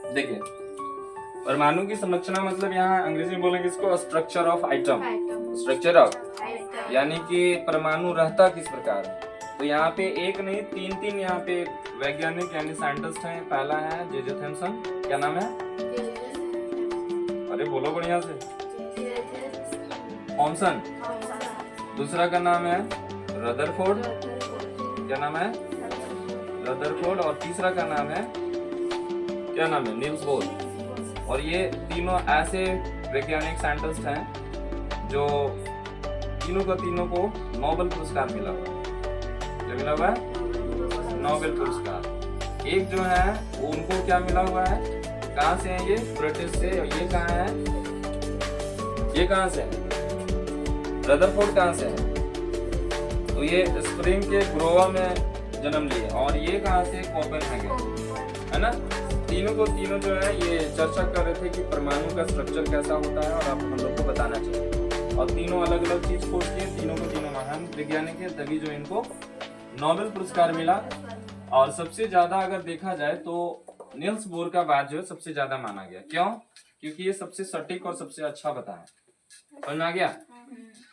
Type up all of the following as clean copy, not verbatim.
देखिए, परमाणु की संरचना मतलब यहाँ अंग्रेजी में बोलेंगे इसको structure of item. Structure of यानी कि परमाणु रहता किस प्रकार है। तो यहाँ पे एक नहीं तीन तीन यहाँ पे वैज्ञानिक यानी साइंटिस्ट हैं। पहला है जे जे थॉमसन, क्या नाम है? अरे बोलो बढ़िया से। थॉमसन। दूसरा का नाम है रदरफोर्ड, क्या नाम है? रदरफोर्ड। और तीसरा का नाम है, क्या नाम है? Niels Bohr. और ये तीनों ऐसे वैज्ञानिक साइंटिस्ट हैं जो तीनों को नोबेल पुरस्कार मिला हुआ है। क्या मिला हुआ है? नोबेल पुरस्कार। एक जो है वो उनको क्या मिला हुआ है? कहाँ से है ये? ब्रिटिश से। ये कहाँ है? ये कहाँ से है? रदरफोर्ड कहाँ से है? तो ये स्प्रिंग के ग्रोवा में जन्म लिए। और ये कहाँ से? कोपेनहेगन, है ना? तीनों जो है ये चर्चा कर रहे थे कि परमाणु का स्ट्रक्चर कैसा होता है और आप हम लोग को बताना चाहिए। और तीनों अलग अलग चीज खोज किए। तीनों महान वैज्ञानिक है, तभी जो इनको नोबेल पुरस्कार मिला। और सबसे ज्यादा अगर देखा जाए तो नील्स बोर का बात जो है सबसे ज्यादा माना गया। क्यों? क्योंकि ये सबसे सटीक और सबसे अच्छा बताया। समझ में आ गया?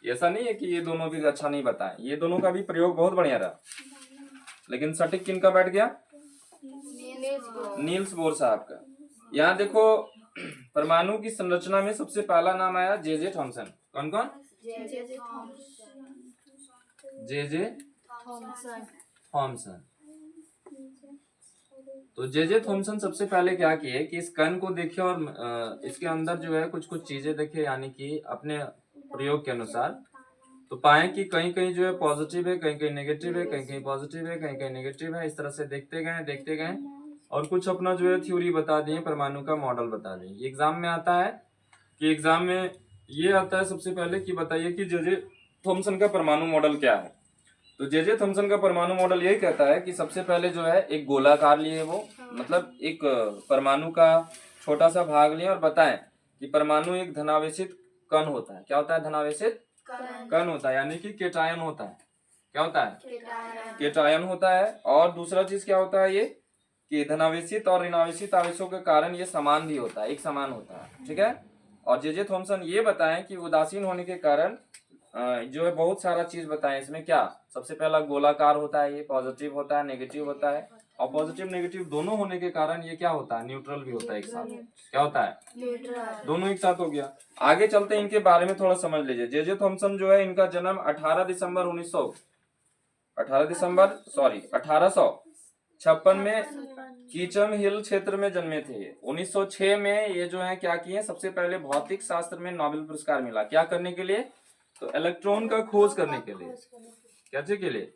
ऐसा नहीं है कि ये दोनों भी अच्छा नहीं बताए, ये दोनों का भी प्रयोग बहुत बढ़िया रहा, लेकिन सटीक किनका बैठ गया? नील्स बोर साहब का। यहाँ देखो, परमाणु की संरचना में सबसे पहला नाम आया जे जे थॉमसन। कौन कौन? जे जे थॉमसन। तो जे जे थॉमसन सबसे पहले क्या किए कि इस कण को देखे और इसके अंदर जो है कुछ चीजें देखे, यानी कि अपने प्रयोग के अनुसार। तो पाए कि कहीं कहीं जो है पॉजिटिव है, कहीं कहीं नेगेटिव है, कहीं कहीं पॉजिटिव है, कहीं कहीं नेगेटिव है। इस तरह से देखते गए और कुछ अपना जो है थ्योरी बता दिए, परमाणु का मॉडल बता दिए। एग्जाम में आता है कि एग्जाम में ये आता है सबसे पहले कि बताइए कि जे जे थॉमसन का परमाणु मॉडल क्या है। तो जे जे थॉमसन का परमाणु मॉडल यही कहता है कि सबसे पहले जो है एक गोलाकार लिए, वो मतलब एक परमाणु का छोटा सा भाग लिए और बताएं कि परमाणु एक धनावेशित कण होता है। क्या होता है? धनावेशित कण होता है, यानी कि केटायन होता है। क्या होता है? केटायन होता है। और दूसरा चीज क्या होता है? ये कि धनावेशित और ऋणावेशित आवेशों के कारण ये समान भी होता है, एक समान होता है। ठीक है। और जे जे थॉमसन ये बताएं कि उदासीन होने के कारण जो है बहुत सारा चीज बताएं। इसमें क्या? सबसे पहला गोलाकार होता है, ये पॉजिटिव होता है, नेगेटिव होता है। और पॉजिटिव नेगेटिव दोनों होने के कारण ये क्या होता है? न्यूट्रल भी होता है एक साथ। क्या होता है? दोनों एक साथ हो गया। आगे चलते हैं, इनके बारे में थोड़ा समझ लीजिए। जे जे थॉमसन जो है, इनका जन्म 1856 में कीचम हिल क्षेत्र में जन्मे थे। 1906 में ये जो है क्या किए? सबसे पहले भौतिक शास्त्र में नोबेल पुरस्कार मिला। क्या करने के लिए? तो इलेक्ट्रॉन का खोज करने के लिए। कैसे के लिए?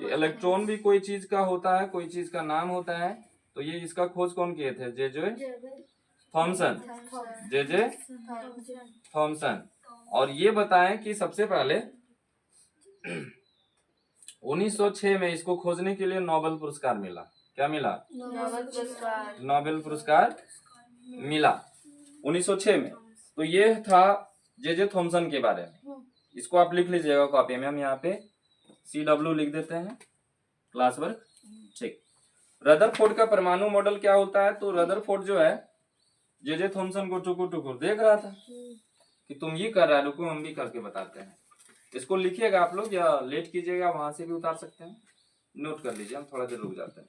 इलेक्ट्रॉन भी कोई चीज का होता है, कोई चीज का नाम होता है। तो ये इसका खोज कौन किए थे? जे जे थॉमसन। जे जे थॉमसन। और ये बताएं कि सबसे पहले 1906 में इसको खोजने के लिए नोबेल पुरस्कार मिला। क्या मिला? नोबेल पुरस्कार मिला 1906 में। तो ये था जे जे थॉमसन के बारे में। इसको आप लिख लीजिएगा कॉपी में। हम यहाँ पे CW लिख देते हैं, क्लास वर्क। ठीक। रदरफोर्ड का परमाणु मॉडल क्या होता है? तो रदरफोर्ड जो है जे जे थॉमसन को टुकुर टुकुर देख रहा था कि तुम ये कर रहा है, रुको हम भी करके बताते हैं। इसको लिखिएगा आप लोग, या लेट कीजिएगा, वहां से भी उतार सकते हैं। नोट कर लीजिए, हम थोड़ा देर रुक जाते हैं।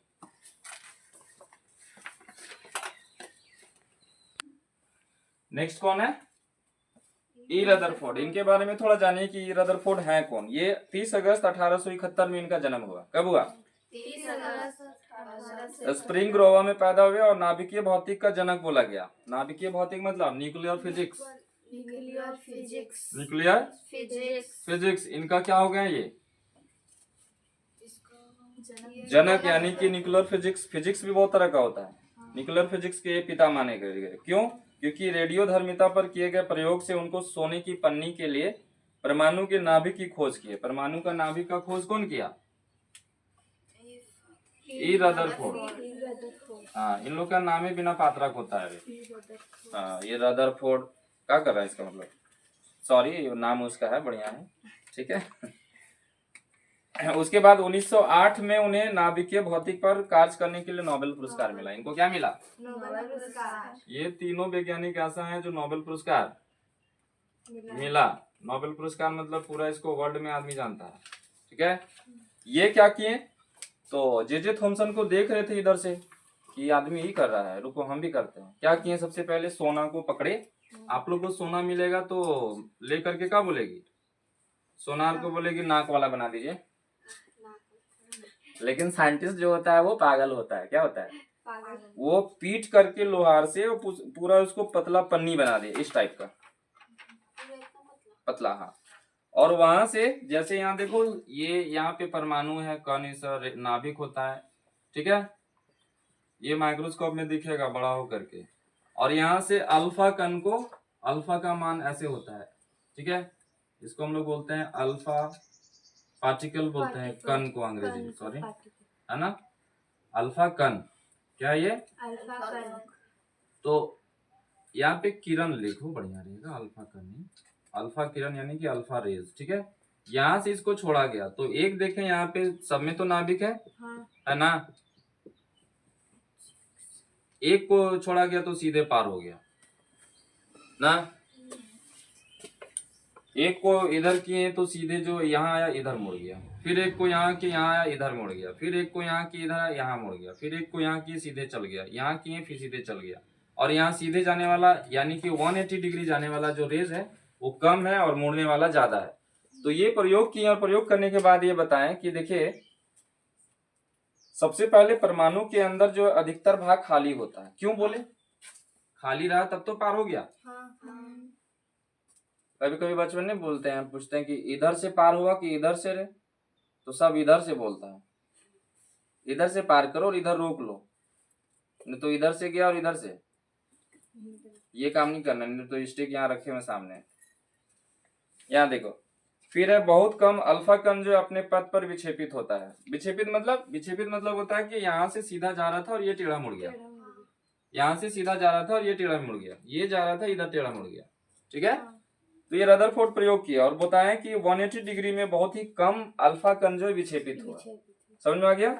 नेक्स्ट कौन है? ई रदरफोर्ड। इनके बारे में थोड़ा जानिए कि ई रदरफोर्ड है कौन। ये 30 अगस्त 1871 में इनका जन्म हुआ। कब हुआ? 30 अगस्त स्प्रिंग ग्रोवा में पैदा हुए और नाभिकीय भौतिक का जनक बोला गया। नाभिकीय भौतिक मतलब न्यूक्लियर फिजिक्स। न्यूक्लियर फिजिक्स इनका क्या हो गया? ये जनक, यानी कि न्यूक्लियर फिजिक्स। फिजिक्स भी बहुत तरह का होता है। न्यूक्लियर फिजिक्स के पिता माने गए। क्यों? क्योंकि रेडियो धर्मिता पर किए गए प्रयोग से उनको सोने की पन्नी के लिए परमाणु के नाभिक की खोज की। परमाणु का नाभिक का खोज कौन किया? ई रदरफोर्ड। हाँ, इन लोग का नाम ही बिना पात्रक होता है। हाँ, ये रदरफोर्ड क्या कर रहा है, इसका मतलब सॉरी नाम उसका है, बढ़िया है। ठीक है। उसके बाद 1908 में उन्हें नाभिकीय भौतिक पर कार्य करने के लिए नोबेल पुरस्कार मिला। इनको क्या मिला? नोबेल पुरस्कार ये तीनों वैज्ञानिक ऐसा है जो नोबेल पुरस्कार मिला। नोबेल पुरस्कार मतलब पूरा इसको वर्ल्ड में आदमी जानता है। ठीक है, ये क्या किए तो जे थॉमसन को देख रहे थे इधर से कि आदमी ही कर रहा है, रुको हम भी करते हैं। क्या किए, सबसे पहले सोना को पकड़े। आप लोग को सोना मिलेगा तो लेकर के क्या बोलेगी? सोनार को बोलेगी नाक वाला बना दीजिए। लेकिन साइंटिस्ट जो होता है वो पागल होता है। क्या होता है? वो पीट करके लोहार से वो पूरा उसको पतला पन्नी बना दे, इस टाइप का पतला। हाँ, और वहां से जैसे यहाँ देखो, ये यहाँ पे परमाणु है, कण सर नाभिक होता है। ठीक है, ये माइक्रोस्कोप में दिखेगा बड़ा होकर के। और यहाँ से अल्फा कण को, अल्फा का मान ऐसे होता है। ठीक है, इसको हम लोग बोलते हैं अल्फा पार्टिकल बोलते हैं, कण को अंग्रेजी में, सॉरी, है ना, अल्फा कण। क्या ये? अल्फा कण। तो यहाँ पे किरण लिखो, बढ़िया रहेगा, अल्फा कण नहीं, अल्फा किरण यानी कि अल्फा रेज। ठीक है, यहाँ से इसको छोड़ा गया तो एक देखें यहाँ पे सब में तो नाभिक है, है ना, एक को छोड़ा गया तो सीधे पार हो गया ना। एक को इधर किए तो सीधे जो यहाँ आया इधर मुड़ गया, फिर एक को यहाँ के यहाँ आया इधर मुड़ गया, फिर एक को यहाँ की इधर आया यहाँ मुड़ गया, फिर एक को यहाँ की सीधे चल गया, यहाँ किए फिर सीधे चल गया। और यहाँ सीधे जाने वाला यानी कि 180 डिग्री जाने वाला जो रेज है वो कम है और मुड़ने वाला ज्यादा है। तो ये प्रयोग किए और प्रयोग करने के बाद ये बताएं कि देखिए, सबसे पहले परमाणु के अंदर जो अधिकतर भाग खाली होता है। क्यों बोले? खाली रहा तब तो पार हो गया। कभी कभी बचपन में बोलते हैं, पूछते हैं कि इधर से पार हुआ कि इधर से रे, तो सब इधर से बोलता है, इधर से पार करो और इधर रोक लो, नहीं तो इधर से गया और इधर से। ये काम नहीं करना, नहीं तो स्टिक यहाँ रखे हुए सामने। यहाँ देखो, फिर है बहुत कम अल्फा कण जो अपने पथ पर विक्षेपित होता है। विक्षेपित मतलब होता है कि यहाँ से सीधा जा रहा था और ये टेढ़ा मुड़ गया, यहाँ से सीधा जा रहा था और ये टेढ़ा मुड़ गया, ये जा रहा था इधर टेढ़ा मुड़ गया। ठीक है, तो ये रदरफोर्ड प्रयोग किया और बताया कि 180 डिग्री में बहुत ही कम अल्फा कण जो विक्षेपित हुआ। समझ में आ गया?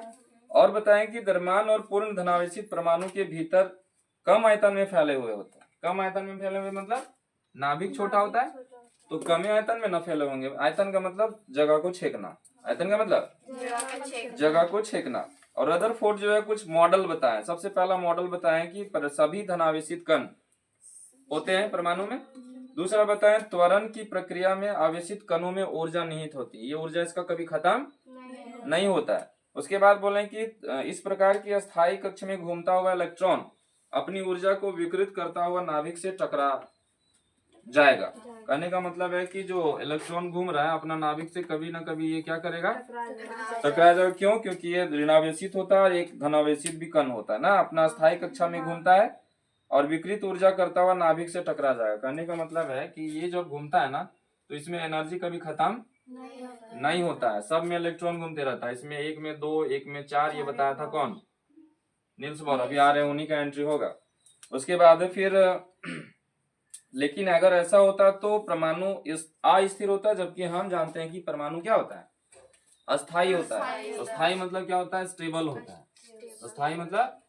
और बताएं कि द्रव्यमान और पूर्ण धनावेशित परमाणु के भीतर कम आयतन में फैले हुए होते हैं। कम आयतन में फैले हुए मतलब नाभिक छोटा होता है तो कम आयतन में न फैले होंगे। आयतन का मतलब जगह को छेकना, आयतन का मतलब जगह को छेकना। और रदरफोर्ड जो है कुछ मॉडल बताए। सबसे पहला मॉडल बताएं कि सभी धनावेशित कण होते हैं परमाणु में। दूसरा बताएं त्वरण की प्रक्रिया में आवेशित कणों में ऊर्जा निहित होती है, ये ऊर्जा इसका कभी खत्म नहीं होता है। उसके बाद बोले कि इस प्रकार की अस्थायी कक्ष में घूमता हुआ इलेक्ट्रॉन अपनी ऊर्जा को विकृत करता हुआ नाभिक से टकरा जाएगा। कहने का मतलब है कि जो इलेक्ट्रॉन घूम रहा है अपना नाभिक से कभी ना कभी ये क्या करेगा? टकरा जाएगा। क्यों? क्योंकि ये ऋणावेशित होता है और एक धनावेशित भी कण होता है ना, अपना अस्थायी कक्षा में घूमता है और विकृत ऊर्जा करता हुआ नाभिक से टकरा जाएगा। कहने का मतलब है कि ये जब घूमता है ना तो इसमें एनर्जी कभी खत्म नहीं होता है, सब में इलेक्ट्रॉन घूमते रहता है। इसमें एक में 2, एक में 4, ये बताया था कौन? Niels Bohr. अभी आ रहे हैं, उन्हीं का एंट्री होगा। उसके बाद फिर लेकिन अगर ऐसा होता तो परमाणु अस्थिर होता, जबकि हम जानते हैं कि परमाणु क्या होता है? अस्थाई होता है। अस्थाई मतलब क्या होता है? स्टेबल होता है। अस्थाई मतलब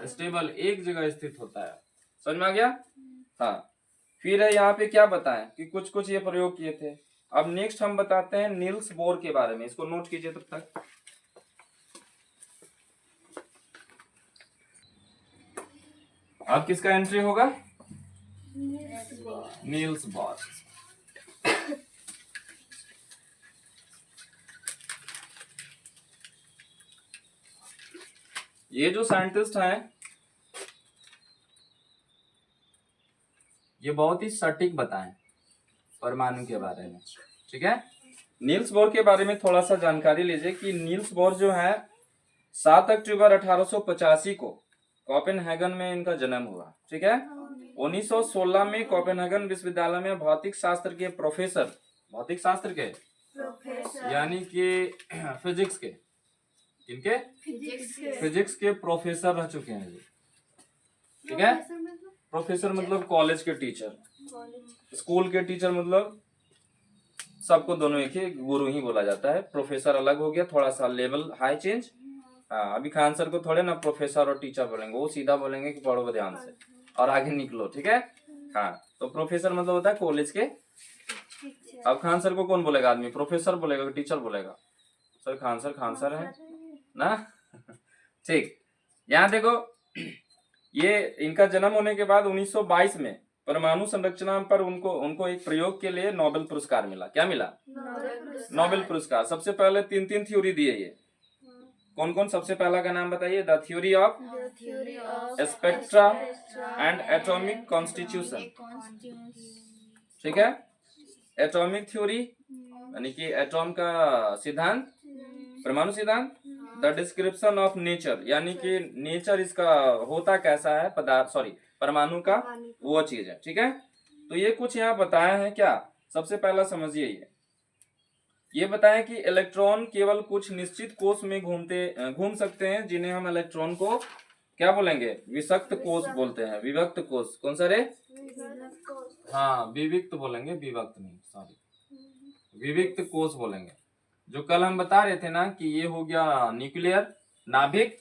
स्टेबल, एक जगह स्थित होता है। समझ में आ गया? हाँ, फिर है यहाँ पे क्या बताएं कि कुछ कुछ ये प्रयोग किए थे। अब नेक्स्ट हम बताते हैं नील्स बोर के बारे में, इसको नोट कीजिए तब तक। अब किसका एंट्री होगा? Niels Bohr. ये जो साइंटिस्ट हैं ये बहुत ही सटीक बताएं परमाणु के बारे में। ठीक है, नील्स बोर के बारे में थोड़ा सा जानकारी लीजिए कि नील्स बोर जो है 7 अक्टूबर 1885 को कोपेनहेगन में इनका जन्म हुआ। ठीक है, 1916 में कोपेनहेगन विश्वविद्यालय में भौतिक शास्त्र के प्रोफेसर, भौतिक शास्त्र के यानी कि फिजिक्स के, इनके फिजिक्स के प्रोफेसर रह चुके हैं ये। ठीक है, प्रोफेसर मतलब कॉलेज के टीचर, स्कूल के टीचर मतलब सबको दोनों एक ही गुरु ही बोला जाता है। प्रोफेसर अलग हो गया, थोड़ा सा लेवल हाई चेंज। हाँ, अभी खान सर को थोड़े ना प्रोफेसर और टीचर बोलेंगे, वो सीधा बोलेंगे कि पढ़ो ध्यान से और आगे निकलो, ठीक है। हाँ, तो प्रोफेसर मतलब होता है कॉलेज के। अब खान सर को कौन बोलेगा आदमी, प्रोफेसर बोलेगा कि टीचर बोलेगा? सर खान सर है ना। ठीक, यहाँ देखो, ये इनका जन्म होने के बाद 1922 में परमाणु संरचना पर उनको एक प्रयोग के लिए नोबेल पुरस्कार मिला। क्या मिला? नोबेल पुरस्कार। सबसे पहले 3 थ्योरी दिए ये। कौन कौन? सबसे पहला का नाम बताइए। The theory of spectra and atomic constitution, ठीक है। एटॉमिक थ्योरी यानी कि एटॉम का सिद्धांत, परमाणु सिद्धांत। द डिस्क्रिप्शन ऑफ नेचर यानी कि नेचर इसका होता कैसा है, पदार्थ परमाणु का वो चीज है, ठीक है। तो ये कुछ यहाँ बताया है। क्या? सबसे पहला समझिए, ये बताएं कि इलेक्ट्रॉन केवल कुछ निश्चित कोश में घूम सकते हैं, जिन्हें हम इलेक्ट्रॉन को क्या बोलेंगे? विषक्त कोश बोलते हैं। विभक्त कोश। कौन सा रे? हाँ, विविक्त बोलेंगे, विभक्त नहीं, सॉरी, विविक्त कोश बोलेंगे। जो कल हम बता रहे थे ना कि ये हो गया न्यूक्लियर, नाभिक,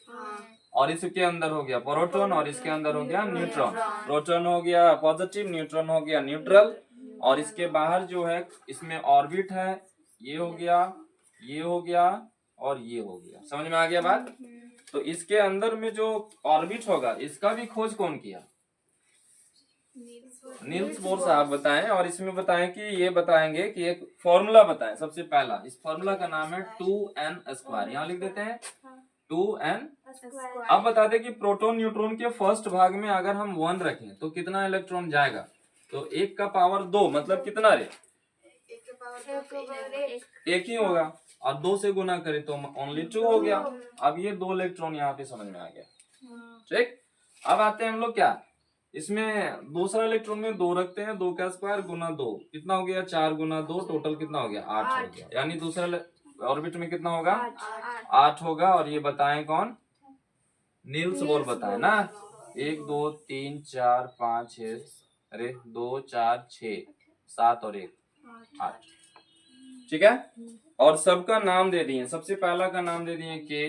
और इसके अंदर हो गया प्रोटॉन और इसके अंदर हो गया न्यूट्रॉन। प्रोटॉन हो गया पॉजिटिव, न्यूट्रॉन हो गया न्यूट्रल, और इसके बाहर जो है इसमें ऑर्बिट है। ये हो गया, ये हो गया और ये हो गया। समझ में आ गया बात? तो इसके अंदर में जो ऑर्बिट होगा इसका भी खोज कौन किया? नील्स बोर साहब बताएं। और इसमें बताएं कि ये बताएंगे कि एक फॉर्मूला बताएं सबसे पहला। इस फॉर्मूला का नाम है 2n²। यहाँ लिख देते हैं 2n। अब बता दें कि प्रोटॉन न्यूट्रॉन के फर्स्ट भाग में अगर हम 1 रखें तो कितना इलेक्ट्रॉन जाएगा? तो 1 का पावर 2 मतलब कितना रे? 1 ही होगा, और 2 से गुना करें तो ओनली 2 हो गया। अब ये 2 इलेक्ट्रॉन यहाँ पे समझ में आ गया, ठीक। अब आते हैं हम लोग क्या, इसमें दूसरा इलेक्ट्रॉन में 2 रखते हैं। 2 का स्क्वायर गुना 2 कितना हो गया? 4 गुना 2 टोटल कितना हो गया? 8 हो गया। यानी दूसरा ऑर्बिट में कितना होगा? 8 होगा। और ये बताएं कौन? नील्स बोर बताए ना। 1 2 3 4 5 6, अरे 2 4 6 7 और 1 8, ठीक है। और सबका नाम दे दिए। सबसे पहला का नाम दे दिए के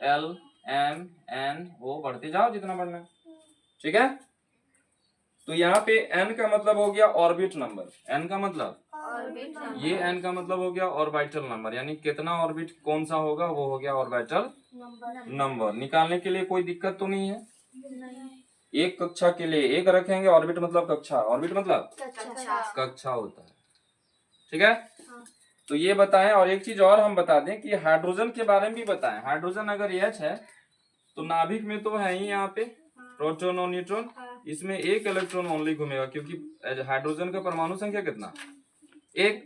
एल एम एन ओ, बढ़ते जाओ जितना बढ़ना है, ठीक है। तो यहाँ पे n का मतलब हो गया ऑर्बिट नंबर। n का मतलब ये n का मतलब हो गया ऑर्बिटल नंबर, यानी कितना ऑर्बिट कौन सा होगा वो हो गया ऑर्बिटल नंबर। निकालने के लिए कोई दिक्कत तो नहीं है। एक कक्षा के लिए एक रखेंगे। ऑर्बिट मतलब कक्षा, ऑर्बिट मतलब कक्षा होता है, ठीक है। तो ये बताएं। और एक चीज और हम बता दें कि हाइड्रोजन के बारे में भी बताएं। हाइड्रोजन अगर H है तो नाभिक में तो है ही यहाँ पे प्रोटॉन और न्यूट्रॉन, इसमें एक इलेक्ट्रॉन ओनली घूमेगा, क्योंकि हाइड्रोजन का परमाणु संख्या कितना? 1।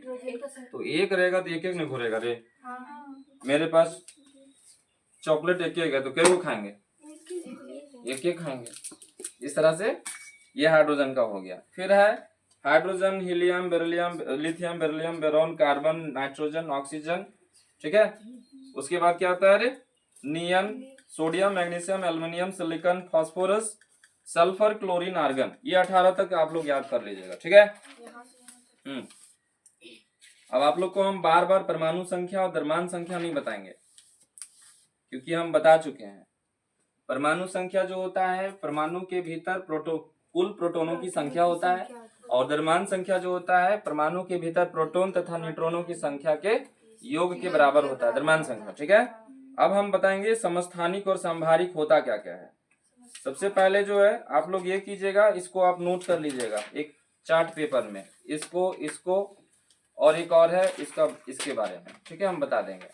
तो 1 रहेगा तो एक नहीं घूरेगा रे। मेरे पास चॉकलेट एक है तो कई को खाएंगे? एक खाएंगे। इस तरह से ये हाइड्रोजन का हो गया। फिर है hydrogen, helium, beryllium, lithium, beryllium, boron, carbon, nitrogen, oxygen, ठीक है। उसके बाद क्या आता है रे? Neon, sodium, magnesium, aluminium, silicon, phosphorus, sulphur, chlorine, argon. ये 18 तक आप लोग याद कर लीजिएगा, ठीक है। अब आप लोग को हम बार बार परमाणु संख्या और द्रव्यमान संख्या नहीं बताएंगे, क्योंकि हम बता चुके हैं। परमाणु संख्या जो होता है परमाणु के भीतर कुल प्रोटॉनों की संख्या होता है, और द्रव्यमान संख्या जो होता है परमाणु के भीतर प्रोटॉन तथा न्यूट्रॉनों की संख्या के योग के बराबर होता है, द्रव्यमान संख्या, ठीक है। अब हम बताएंगे समस्थानिक और संभारिक होता क्या क्या है। सबसे पहले जो है आप लोग ये कीजिएगा, इसको आप नोट कर लीजिएगा एक चार्ट पेपर में, इसको और एक और है इसका, इसके बारे में, ठीक है, हम बता देंगे।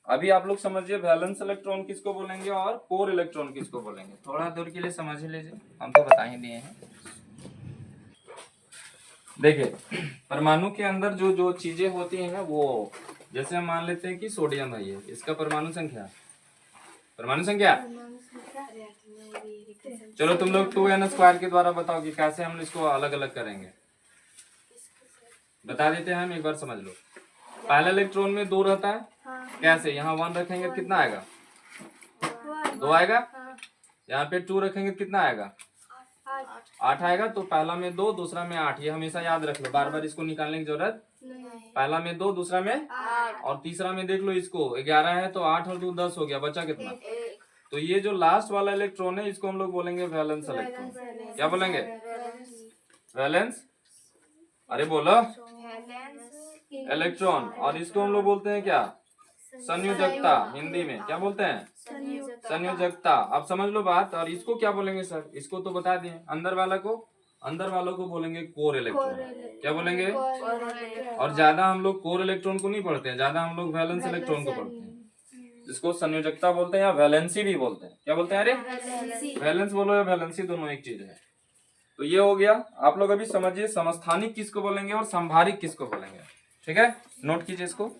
अभी आप लोग समझिए वैलेंस इलेक्ट्रॉन किसको बोलेंगे और कोर इलेक्ट्रॉन किसको बोलेंगे। थोड़ा दूर के लिए समझ ही लीजिए, हम तो बता ही दिए हैं। देखिए परमाणु के अंदर जो जो चीजें होती हैं ना, वो जैसे हम मान लेते हैं कि सोडियम है, ये इसका परमाणु संख्या चलो तुम लोग 2n² के द्वारा बताओ कि कैसे हम इसको अलग अलग करेंगे। बता देते हैं हम, एक बार समझ लो। पहले इलेक्ट्रॉन में 2 रहता है, कैसे? यहाँ 1 रखेंगे तो कितना आएगा? 2 आएगा। यहाँ पे 2 रखेंगे तो कितना आएगा? 8 आएगा तो पहला में 2 दूसरा में 8, ये हमेशा याद रख लो, बार बार इसको निकालने की जरूरत। पहला में 2 दूसरा में 8 और तीसरा में देख लो इसको 11 है तो 8 और 2 10 हो गया, बचा कितना? तो ये जो लास्ट वाला इलेक्ट्रॉन है इसको हम लोग बोलेंगे वैलेंस इलेक्ट्रॉन। क्या बोलेंगे? वैलेंस, अरे बोलो इलेक्ट्रॉन। और इसको हम लोग बोलते हैं क्या? संयोजकता। हिंदी में क्या बोलते हैं? संयोजकता। अब समझ लो बात। और इसको क्या बोलेंगे सर? इसको तो बता दिए। अंदर वालों को बोलेंगे कोर इलेक्ट्रॉन। क्या बोलेंगे? और ज्यादा हम लोग कोर इलेक्ट्रॉन को नहीं पढ़ते हैं, ज्यादा हम लोग वैलेंस इलेक्ट्रॉन को पढ़ते हैं, जिसको संयोजकता बोलते हैं या वैलेंसी भी बोलते हैं। क्या बोलते हैं? अरे वैलेंस बोलो या वैलेंसी, दोनों एक चीज है। तो ये हो गया। आप लोग अभी समझिए समस्थानिक किसको बोलेंगे और संभारिक किसको बोलेंगे। ठीक है, नोट कीजिए इसको।